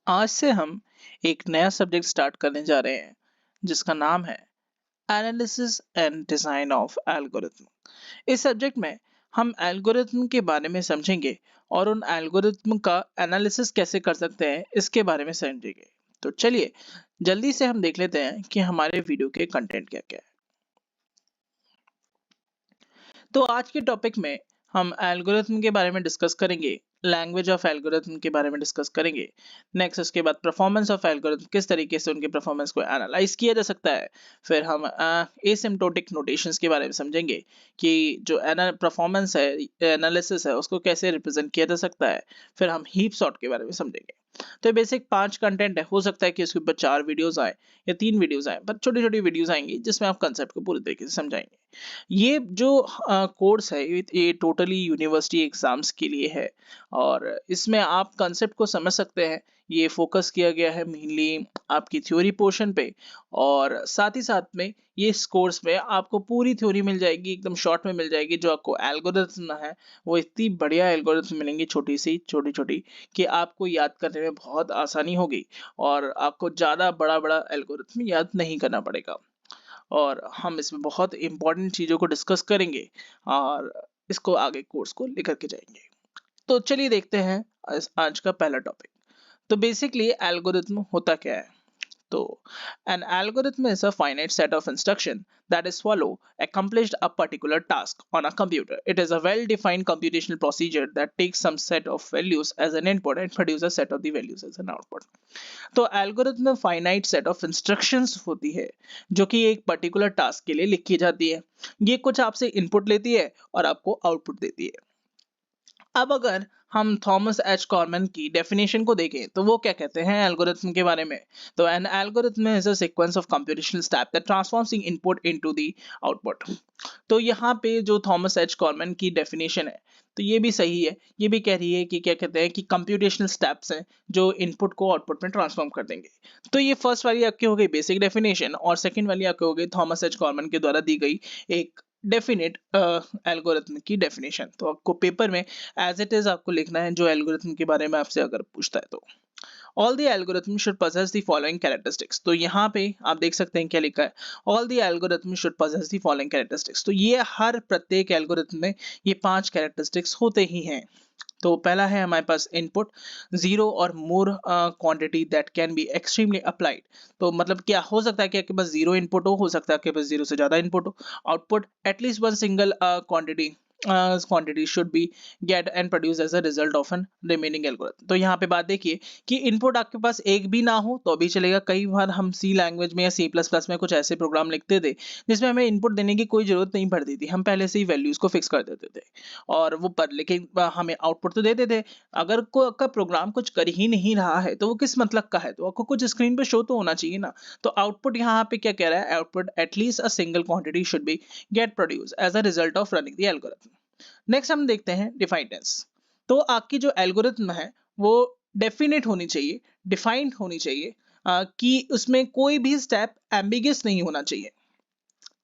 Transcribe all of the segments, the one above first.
आज से हम एक नया सब्जेक्ट स्टार्ट करने जा रहे हैं जिसका नाम है analysis and design of algorithm. इस सब्जेक्ट में हम एल्गोरिथम के बारे में समझेंगे और उन एल्गोरिथम का एनालिसिस कैसे कर सकते हैं इसके बारे में समझेंगे। तो चलिए जल्दी से हम देख लेते हैं कि हमारे वीडियो के कंटेंट क्या क्या है। तो आज के टॉपिक में हम एल्गोरिथम के बारे में डिस्कस करेंगे, लैंग्वेज ऑफ एल्गोरिथम के बारे में डिस्कस करेंगे। नेक्स्ट उसके बाद परफॉर्मेंस ऑफ एल्गोरिथम, किस तरीके से उनके परफॉर्मेंस को एनालाइज किया जा सकता है। फिर हम एसिम्प्टोटिक नोटेशंस के बारे में समझेंगे कि जो परफॉर्मेंस है, एनालिसिस है, उसको कैसे रिप्रेजेंट किया जा सकता है। फिर हम हीप सॉर्ट के बारे में समझेंगे। तो बेसिक 5 कंटेंट है, हो सकता है कि इसके ऊपर 4 वीडियोस आए या 3 वीडियोस आए, पर छोटी छोटी वीडियोस आएंगी जिसमें आप कंसेप्ट को पूरी तरीके से समझाएंगे। ये जो कोर्स है ये टोटली यूनिवर्सिटी एग्जाम्स के लिए है और इसमें आप कंसेप्ट को समझ सकते हैं। ये फोकस किया गया है मेनली आपकी थ्योरी पोर्शन पे और साथ ही साथ में ये इस कोर्स में आपको पूरी थ्योरी मिल जाएगी, एकदम शॉर्ट में मिल जाएगी। जो आपको एल्गोरिथम है वो इतनी बढ़िया एल्गोरिथम मिलेंगी, छोटी सी छोटी छोटी, कि आपको याद करने में बहुत आसानी होगी और आपको ज़्यादा बड़ा बड़ा एल्गोरिथम याद नहीं करना पड़ेगा। और हम इसमें बहुत इंपॉर्टेंट चीज़ों को डिस्कस करेंगे और इसको आगे कोर्स को लेकर के जाएंगे। तो चलिए देखते हैं आज का पहला टॉपिक। तो बेसिकली एल्गोरिथम होता क्या है। तो an algorithm is a finite set of instruction that is swallow accomplished a particular task on a computer. It is a well-defined computational procedure that takes some set of values as an input and produces a set of the values as an output. तो algorithm में finite set of instructions होती है जो कि एक particular task के लिए लिखी जाती है। ये कुछ आपसे इनपुट लेती है और आपको आउटपुट देती है। अब अगर हम थॉमस एच कॉर्मन की डेफिनेशन को देखें तो वो क्या कहते हैं एल्गोरिथम के बारे में। तो N algorithm is a sequence of computational step that transforms input into the output. तो यहाँ पे जो थॉमस एच कॉर्मन की डेफिनेशन है तो ये भी सही है। ये भी कह रही है कि क्या कहते हैं कि कंप्यूटेशनल स्टेप्स हैं जो इनपुट को आउटपुट में ट्रांसफॉर्म कर देंगे। तो ये फर्स्ट वाली आपकी हो गई बेसिक डेफिनेशन और सेकंड वाली आपकी हो गई थॉमस एच कॉर्मन के द्वारा दी गई एक डेफिनेट एल्गोरिथम की डेफिनेशन। तो आपको पेपर में एज इट इज आपको लिखना है जो एल्गोरिथम के बारे में आपसे अगर पूछता है तो। All the algorithm should possess the following characteristics। तो यहाँ पे आप देख सकते हैं क्या लिखा है, all the algorithm should possess the following characteristics। तो ये हर प्रत्येक एल्गोरिथम में ये 5 कैरेक्टरिस्टिक्स होते ही हैं। तो पहला है हमारे पास इनपुट, जीरो और more quantity that can be extremely applied. तो मतलब क्या हो सकता है कि आपके पास जीरो इनपुट हो सकता है आपके पास जीरो से ज्यादा इनपुट हो। Output at least one single quantity quantity should be get and produce as a result of an remaining algorithm। तो यहाँ पे बात देखिए कि इनपुट आपके पास एक भी ना हो तो भी चलेगा। कई बार हम सी लैंग्वेज में या सी प्लस प्लस में कुछ ऐसे प्रोग्राम लिखते थे जिसमें हमें इनपुट देने की कोई जरूरत नहीं पड़ती थी, हम पहले से ही वैल्यूज को फिक्स कर देते थे और वो पर लेकिन हमें आउटपुट तो देते थे। अगर कोई आपका प्रोग्राम कुछ कर ही नहीं रहा है तो वो किस मतलब का है, तो आपको कुछ स्क्रीन पे शो तो होना चाहिए ना। तो आउटपुट यहाँ पे क्या कह रहा है, output at least a single quantity should be get produce as a result of running the algorithm. Next हम देखते हैं डिफाइनेंस। तो आपकी जो एल्गोरिथम है वो डेफिनेट होनी चाहिए, डिफाइंड होनी चाहिए, कि उसमें कोई भी स्टेप एम्बिगियस नहीं होना चाहिए,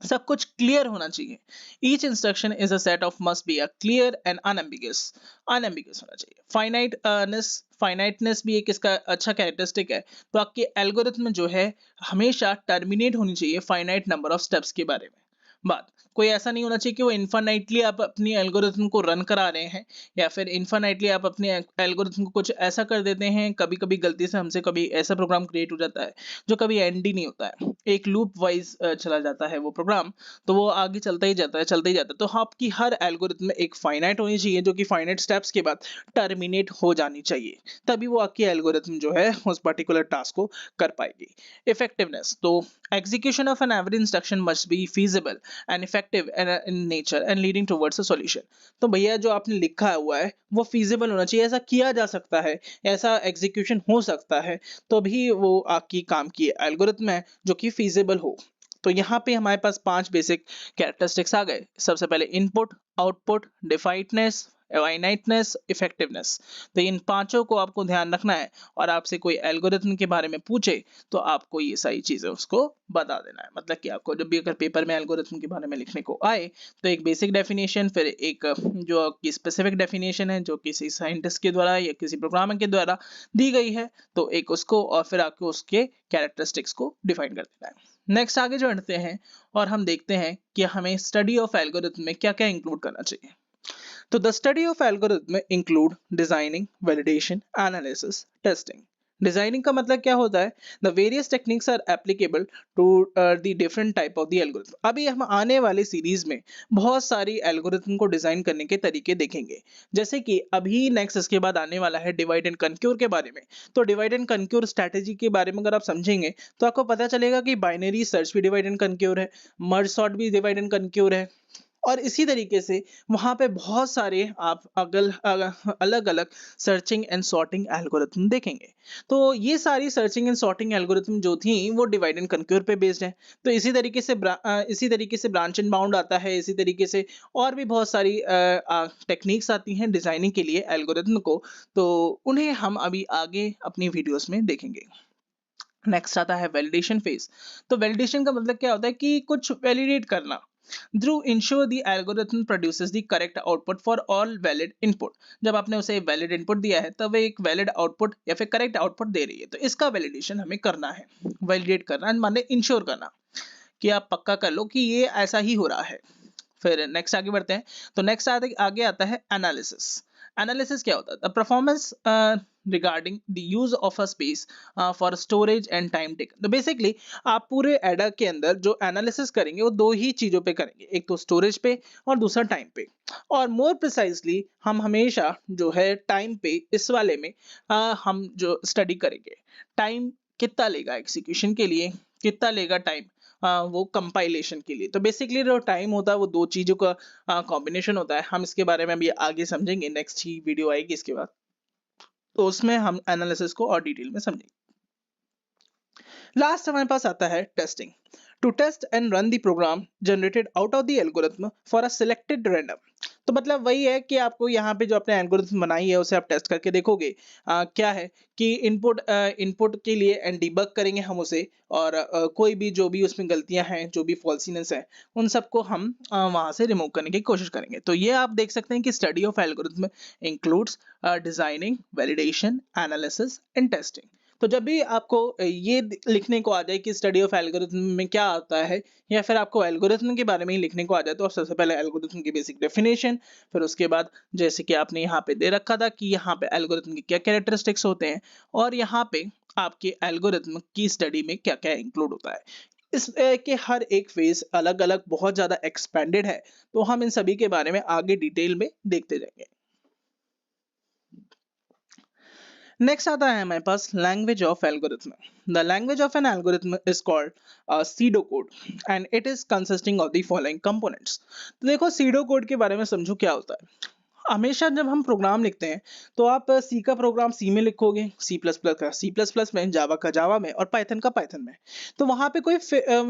सब कुछ क्लियर होना चाहिए। Each instruction is a set of must be a clear and unambiguous, unambiguous होना चाहिए। फाइनाइटनेस भी एक इसका अच्छा कैरेक्टरिस्टिक है। तो आपके एल्गोरिथम जो है हमेशा टर्मिनेट होनी चाहिए फाइनाइट नंबर ऑफ स्टेप्स के बारे में। बात कोई ऐसा नहीं होना चाहिए कि वो इन्फानाइटली आप अपनी एल्गोरिथम को रन करा रहे हैं या फिर इन्फानाइटली आप अपने एल्गोरिथम को कुछ ऐसा कर देते हैं। कभी कभी गलती से हमसे कभी ऐसा प्रोग्राम क्रिएट हो जाता है जो कभी एंड ही नहीं होता है, एक लूप वाइज चला जाता है वो प्रोग्राम, तो वो आगे चलता ही जाता है चलता ही जाता है। तो आपकी हर एल्गोरिथम में एक फाइनाइट होनी चाहिए जो कि फाइनाइट स्टेप्स के बाद टर्मिनेट हो जानी चाहिए, तभी वो आपकी एल्गोरिथम जो है उस पर्टिकुलर टास्क को कर पाएगी। इफेक्टिवनेस, तो execution of an every instruction must be feasible and effective in nature and leading towards a solution। तो भैया जो आपने लिखा हुआ है वो feasible होना चाहिए, ऐसा किया जा सकता है, ऐसा एग्जीक्यूशन हो सकता है, तो भी वो आपकी काम की एल्गोरिथम है जो कि feasible हो। तो यहाँ पे हमारे पास 5 बेसिक कैरेक्टरिस्टिक्स आ गए। सबसे पहले इनपुट, आउटपुट, डिफाइनेटनेस, फाइनाइटनेस, इफेक्टिवनेस। तो इन पांचों को आपको ध्यान रखना है और आपसे कोई एल्गोरिथम के बारे में पूछे तो आपको ये सारी चीजें उसको बता देना है। मतलब कि आपको जब भी अगर पेपर में एल्गोरिथम के बारे में लिखने को आए तो एक बेसिक डेफिनेशन, फिर एक जो की स्पेसिफिक डेफिनेशन है जो किसी साइंटिस्ट के द्वारा या किसी प्रोग्रामर के द्वारा दी गई है, तो एक उसको और फिर आपको उसके कैरेक्टरिस्टिक्स को डिफाइन कर देना है। नेक्स्ट आगे बढ़ते हैं और हम देखते हैं कि हमें स्टडी ऑफ एल्गोरिथम में क्या क्या इंक्लूड करना चाहिए। तो the study of algorithm include designing, validation, analysis, testing. Designing का मतलब क्या होता है? The various techniques are applicable to the different type of the algorithm. अभी हम आने वाले सीरीज में बहुत सारी एल्गोरिथम को डिजाइन करने के तरीके देखेंगे, जैसे कि अभी नेक्स्ट इसके बाद आने वाला है डिवाइड एंड कंक्यूर के बारे में। तो डिवाइड एंड कंक्यूर स्ट्रैटेजी के बारे में अगर आप समझेंगे तो आपको पता चलेगा कि बाइनरी सर्च भी डिवाइड एंड कंक्यूर है, मर्ज सॉर्ट भी डिवाइड एंड कंक्यूर है, और इसी तरीके से वहां पे बहुत सारे आप अलग अलग सर्चिंग एंड सॉर्टिंग एल्गोरिथम देखेंगे। तो ये सारी सर्चिंग एंड सॉर्टिंग एल्गोरिथम जो थी वो डिवाइड एंड कंक्यूर पे बेस्ड है। तो इसी तरीके से ब्रांच एंड बाउंड आता है, इसी तरीके से और भी बहुत सारी टेक्निक्स आती हैं डिजाइनिंग के लिए एल्गोरिथम को, तो उन्हें हम अभी आगे अपनी वीडियोस में देखेंगे। नेक्स्ट आता है वैलिडेशन फेज। तो वैलिडेशन का मतलब क्या होता है कि कुछ वैलिडेट करना। Through ensure the algorithm produces the correct output for all valid input। जब आपने उसे वैलिड इनपुट दिया है तब एक वैलिड आउटपुट या फिर करेक्ट आउटपुट दे रही है, तो इसका वैलिडेशन हमें करना है। वैलिडेट करना माने इंश्योर करना कि आप पक्का कर लो कि ये ऐसा ही हो रहा है। फिर नेक्स्ट आगे बढ़ते हैं। तो नेक्स्ट आगे आता है एनालिसिस। एनालिसिस क्या होता है? The performance regarding the use of a space for storage and time taken. तो बेसिकली आप पूरे एडा के अंदर जो एनालिसिस करेंगे वो दो ही चीजों पे करेंगे, एक तो स्टोरेज पे और दूसरा टाइम पे। और मोर प्रिसाइजली हम हमेशा जो है टाइम पे इस वाले में हम जो स्टडी करेंगे, टाइम कितना लेगा एग्जीक्यूशन के लिए, कितना लेगा टाइम वो कंपाइलेशन के लिए। तो बेसिकली जो टाइम होता है वो दो चीजों का कॉम्बिनेशन होता है। हम इसके बारे में अभी आगे समझेंगे, नेक्स्ट ही वीडियो आएगी इसके बाद, तो उसमें हम एनालिसिस को और डिटेल में समझेंगे। लास्ट हमारे पास आता है testing. To test and run the program generated out of the algorithm for a selected random. तो मतलब वही है कि आपको यहाँ पे जो आपने एल्गोरिथम बनाई है उसे आप टेस्ट करके देखोगे। क्या है कि इनपुट के लिए एंड डिबग करेंगे हम उसे, और कोई भी जो भी उसमें गलतियां हैं, जो भी फॉल्सीनेस है, उन सबको हम वहां से रिमूव करने की कोशिश करेंगे। तो ये आप देख सकते हैं कि study of algorithm includes designing, validation, analysis and testing. तो जब भी आपको ये लिखने को आ जाए कि स्टडी ऑफ एल्गोरिथम में क्या आता है, या फिर आपको एल्गोरिथम के बारे में ही लिखने को आ जाए, तो आप सबसे पहले एल्गोरिथम की बेसिक डेफिनेशन, फिर उसके बाद जैसे कि आपने यहाँ पे दे रखा था कि यहाँ पे एल्गोरिथम के क्या कैरेक्टरिस्टिक्स होते हैं, और यहाँ पे आपके एल्गोरिथम की स्टडी में क्या क्या इंक्लूड होता है। इस के हर एक फेज अलग अलग बहुत ज्यादा एक्सपेंडेड है, तो हम इन सभी के बारे में आगे डिटेल में देखते जाएंगे। नेक्स्ट आता है हमारे पास language of algorithm. The language of an algorithm is called pseudo code and it is consisting of the following components. तो देखो सीडो कोड के बारे में समझो क्या होता है। हमेशा जब हम प्रोग्राम लिखते हैं तो आप सी का प्रोग्राम सी में लिखोगे, सी प्लस प्लस का सी प्लस प्लस में, जावा का जावा में, और पाइथन का पाइथन में। तो वहां पे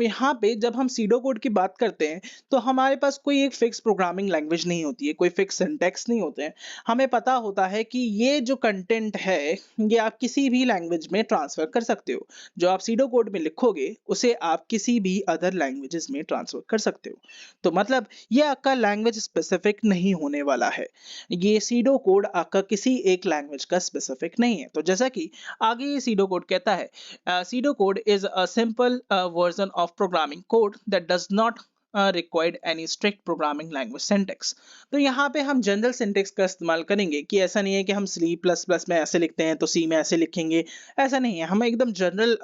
यहाँ पे जब हम सीडो कोड की बात करते हैं तो हमारे पास कोई एक फिक्स प्रोग्रामिंग लैंग्वेज नहीं होती है, कोई फिक्स सिंटैक्स नहीं होते हैं। हमें पता होता है कि ये जो कंटेंट है ये आप किसी भी लैंग्वेज में ट्रांसफर कर सकते हो। जो आप सीडो कोड में लिखोगे उसे आप किसी भी अदर लैंग्वेजेस में ट्रांसफर कर सकते हो। तो मतलब ये आपका लैंग्वेज स्पेसिफिक नहीं होने वाला है। ये सीडो कोड आपका किसी एक लैंग्वेज का स्पेसिफिक नहीं है। तो जैसा कि आगे ये सीडो कोड कहता है, pseudo code is a simple version of programming code that does not required any strict programming language syntax. तो यहाँ पे हम जनरल सिंटेक्स का इस्तेमाल करेंगे, कि ऐसा नहीं है कि हम सी प्लस प्लस में ऐसे लिखते हैं तो सी में ऐसे लिखेंगे, ऐसा नहीं है। हम एकदम जनरल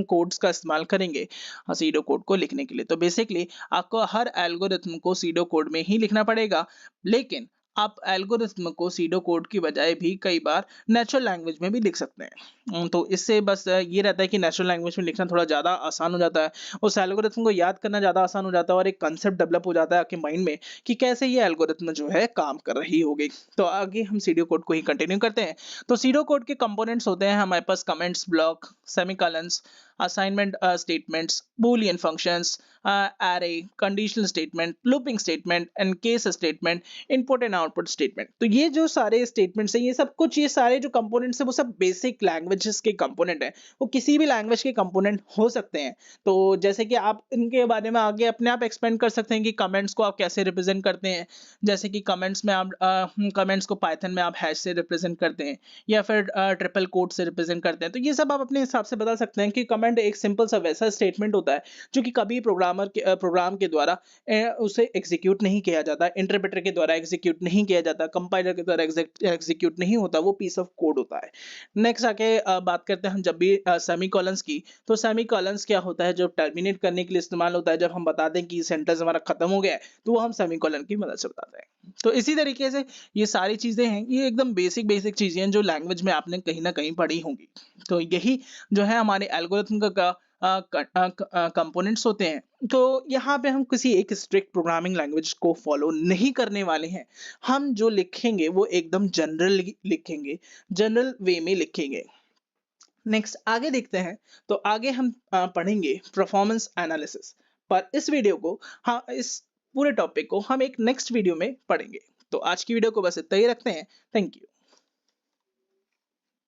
कोड्स का इस्तेमाल करेंगे सीडो कोड को लिखने के लिए। तो बेसिकली आपको हर एल्गोरिथम को सीडो कोड में ही लिखना पड़ेगा, लेकिन आप एल्गोरिथम को सीडो कोड की बजाय भी कई बार नेचुरल लैंग्वेज में भी लिख सकते हैं। तो इससे बस ये रहता है कि नेचुरल लैंग्वेज में लिखना थोड़ा ज़्यादा आसान हो जाता है, उस एल्गोरिथम को याद करना ज़्यादा आसान हो जाता है, और एक कंसेप्ट डेवलप हो जाता है आपके माइंड में कि कैसे ये एल्गोरिथम जो है काम कर रही होगी। तो आगे हम सीडो कोड को ही कंटिन्यू करते हैं। तो सीडो कोड के कंपोनेंट्स होते हैं हमारे पास comments, block, semicolons, assignment statements, boolean functions, array, conditional statement, looping statement and case statement, input and output statement. तो ये जो सारे स्टेटमेंट्स हैं, ये सब कुछ, ये सारे जो कंपोनेंट्स हैं वो सब बेसिक लैंग्वेजेस के कंपोनेंट हैं। वो किसी भी लैंग्वेज के कंपोनेंट हो सकते हैं। तो जैसे कि आप इनके बारे में आगे अपने आप एक्सपेंड कर सकते हैं कि कमेंट्स को आप कैसे रिप्रेजेंट करते हैं। जैसे कि कमेंट्स में आप कमेंट्स को पाइथन में आप हैश से रिप्रेजेंट करते हैं या फिर ट्रिपल कोट से रिप्रेजेंट करते हैं। तो ये सब आप अपने हिसाब से बता सकते हैं कि कमेंट एक सिंपल सा वैसा स्टेटमेंट होता है जो कि कभी प्रोग्राम के द्वारा उसे एग्जीक्यूट नहीं किया जाता, इंटरप्रेटर के द्वारा एग्जीक्यूट नहीं किया जाता, कंपाइलर के द्वारा एग्जीक्यूट नहीं होता, वो पीस ऑफ कोड होता है। नेक्स्ट आके बात करते हैं हम जब भी सेमीकोलंस की। तो सेमीकोलंस क्या होता है? जो टर्मिनेट करने के लिए इस्तेमाल होता है। जब हम बता दें कि सेंटेंस हमारा खत्म हो गया है तो वो हम सेमीकोलन की मदद से बताते हैं। तो इसी तरीके से ये सारी चीजें हैं, ये एकदम बेसिक बेसिक चीजें हैं जो लैंग्वेज में आपने कहीं ना कहीं पढ़ी होंगी। तो यही जो है हमारे एल्गोरिथम का कंपोनेंट्स होते हैं। तो यहाँ पे हम किसी एक स्ट्रिक्ट प्रोग्रामिंग लैंग्वेज को फॉलो नहीं करने वाले हैं। हम जो लिखेंगे वो एकदम जनरल लिखेंगे, जनरल वे में लिखेंगे। नेक्स्ट आगे देखते हैं। तो आगे हम पढ़ेंगे परफॉर्मेंस एनालिसिस। पर इस वीडियो को, हाँ, इस पूरे टॉपिक को हम एक नेक्स्ट वीडियो में पढ़ेंगे। तो आज की वीडियो को बस इतना ही रखते हैं। Thank you.